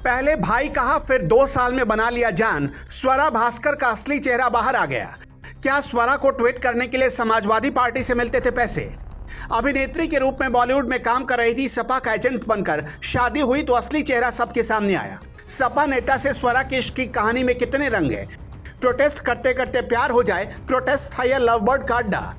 पहले भाई कहा, फिर 2 साल में बना लिया जान। स्वरा भास्कर का असली चेहरा बाहर आ गया। क्या स्वरा को ट्वीट करने के लिए समाजवादी पार्टी से मिलते थे पैसे? अभिनेत्री के रूप में बॉलीवुड में काम कर रही थी। सपा का एजेंट बनकर शादी हुई तो असली चेहरा सबके सामने आया। सपा नेता से स्वरा की इश्क की कहानी में कितने रंग है। प्रोटेस्ट करते करते प्यार हो जाए, प्रोटेस्ट था या लव बर्ड का अड्डा।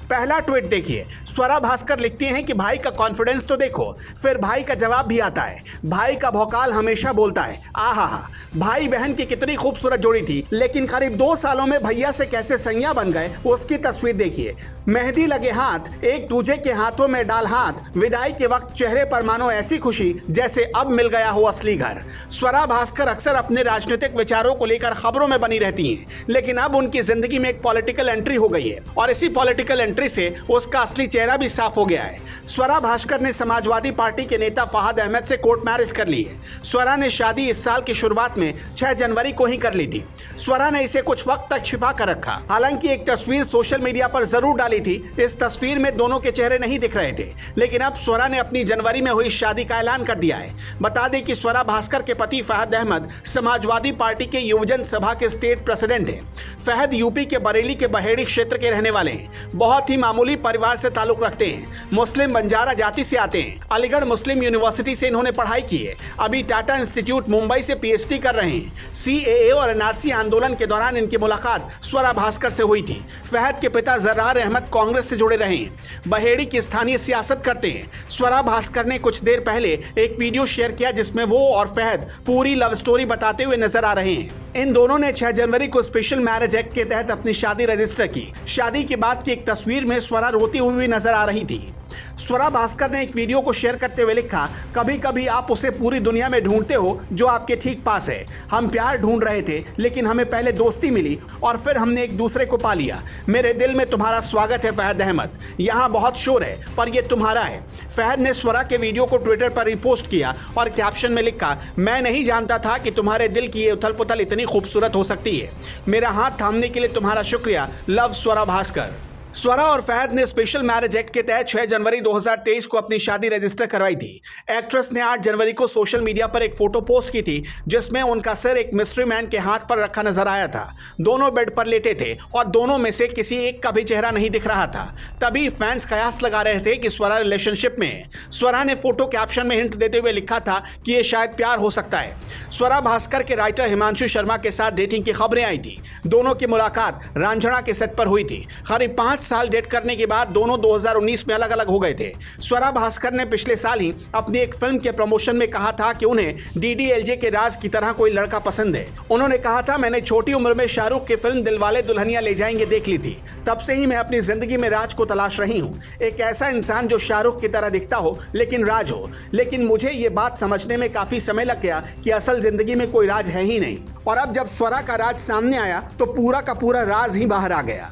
पहला ट्वीट देखिए, स्वरा भास्कर लिखती हैं कि भाई का कॉन्फिडेंस तो देखो। फिर भाई का जवाब भी आता है। भाई का भौकाल हमेशा बोलता है। आहा, भाई बहन की कितनी खूबसूरत जोड़ी थी, लेकिन करीब 2 सालों में भैया से कैसे सैया बन गए, उसकी तस्वीर देखिए। मेहंदी लगे हाथ, एक दूजे के हाथों में डाल हाथ। विदाई के वक्त चेहरे पर मानो ऐसी खुशी जैसे अब मिल गया हो असली घर। स्वरा भास्कर अक्सर अपने राजनीतिक विचारों को लेकर खबरों में बनी रहती हैं, लेकिन अब उनकी जिंदगी में एक पॉलिटिकल एंट्री हो गई है और इसी पॉलिटिकल एंट्री से उसका असली चेहरा भी साफ हो गया है। स्वरा भास्कर ने समाजवादी पार्टी के नेता फहद अहमद से कोर्ट मैरिज कर ली है। स्वरा ने शादी इस साल की शुरुआत में 6 जनवरी को ही कर ली थी। स्वरा ने इसे कुछ वक्त तक छिपा कर रखा। हालांकि एक तस्वीर सोशल मीडिया पर जरूर डाली थी। इस तस्वीर में दोनों के चेहरे नहीं दिख रहे थे, लेकिन अब स्वरा ने अपनी जनवरी में हुई शादी का ऐलान कर दिया है। बता दें कि स्वरा भास्कर के पति फहद अहमद समाजवादी पार्टी के युवजन सभा के स्टेट प्रेसिडेंट हैं। फहद यूपी के बरेली के बहेड़ी क्षेत्र के रहने वाले हैं। बहुत ही मामूली परिवार से ताल्लुक रखते हैं। मुस्लिम बंजारा जाति से आते हैं। अलीगढ़ मुस्लिम यूनिवर्सिटी से इन्होंने पढ़ाई की है। अभी टाटा इंस्टीट्यूट मुंबई से पीएचडी कर रहे हैं। सीएए और एनआरसी आंदोलन के दौरान इनकी मुलाकात स्वरा भास्कर से हुई थी। फहद के पिता जर्रार अहमद कांग्रेस से जुड़े रहे हैं। बहेड़ी की स्थानीय सियासत करते हैं। स्वरा भास्कर ने कुछ देर पहले एक वीडियो शेयर किया जिसमें वो और फहद पूरी लव स्टोरी बताते हुए नजर आ रहे हैं। इन दोनों ने 6 जनवरी को स्पेशल मैरिज एक्ट के तहत अपनी शादी रजिस्टर की। शादी के बाद की एक तस्वीर में स्वरा रोती हुई नजर आ रही थी। स्वरा भास्कर ने एक वीडियो को शेयर करते हुए लिखा, कभी कभी आप उसे पूरी दुनिया में ढूंढते हो जो आपके ठीक पास है। हम प्यार ढूंढ रहे थे, लेकिन हमें पहले दोस्ती मिली और फिर हमने एक दूसरे को पा लिया। मेरे दिल में तुम्हारा स्वागत है फहद अहमद। यहाँ बहुत शोर है पर यह तुम्हारा है। फहद ने स्वरा के वीडियो को ट्विटर पर रिपोस्ट किया और कैप्शन में लिखा, मैं नहीं जानता था कि तुम्हारे दिल की ये उथल पुथल इतनी खूबसूरत हो सकती है। मेरा हाथ थामने के लिए तुम्हारा शुक्रिया। लव स्वरा भास्कर। स्वरा और फहद ने स्पेशल मैरिज एक्ट के तहत 6 जनवरी 2023 को अपनी शादी रजिस्टर करवाई थी। एक्ट्रेस ने 8 जनवरी को सोशल मीडिया पर एक फोटो पोस्ट की थी जिसमें उनका सिर एक मिस्ट्री मैन के हाथ पर रखा नजर आया था। दोनों बेड पर लेटे थे और दोनों में से किसी एक का भी चेहरा नहीं दिख रहा था। तभी फैंस कयास लगा रहे थे कि स्वरा रिलेशनशिप में है। स्वरा ने फोटो कैप्शन में हिंट देते हुए लिखा था कि ये शायद प्यार हो सकता है। स्वरा भास्कर के राइटर हिमांशु शर्मा के साथ डेटिंग की खबरें आई थी। दोनों की मुलाकात रांझणा के सेट पर हुई थी। करीब 5 साल डेट करने के बाद दोनों 2019 में अलग अलग हो गए थे। स्वरा भास्कर ने पिछले साल ही अपनी एक फिल्म के प्रमोशन में कहा था कि उन्हें डीडीएलजे के राज की तरह कोई लड़का पसंद है। उन्होंने कहा था, मैंने छोटी उम्र में शाहरुख की फिल्म दिलवाले दुल्हनिया ले जाएंगे देख ली थी। तब से ही मैं अपनी जिंदगी में राज को तलाश रही हूँ। एक ऐसा इंसान जो शाहरुख की तरह दिखता हो लेकिन राज हो। लेकिन मुझे ये बात समझने में काफी समय लग गया कि असल जिंदगी में कोई राज है ही नहीं। और अब जब स्वरा का राज सामने आया तो पूरा का पूरा राज ही बाहर आ गया।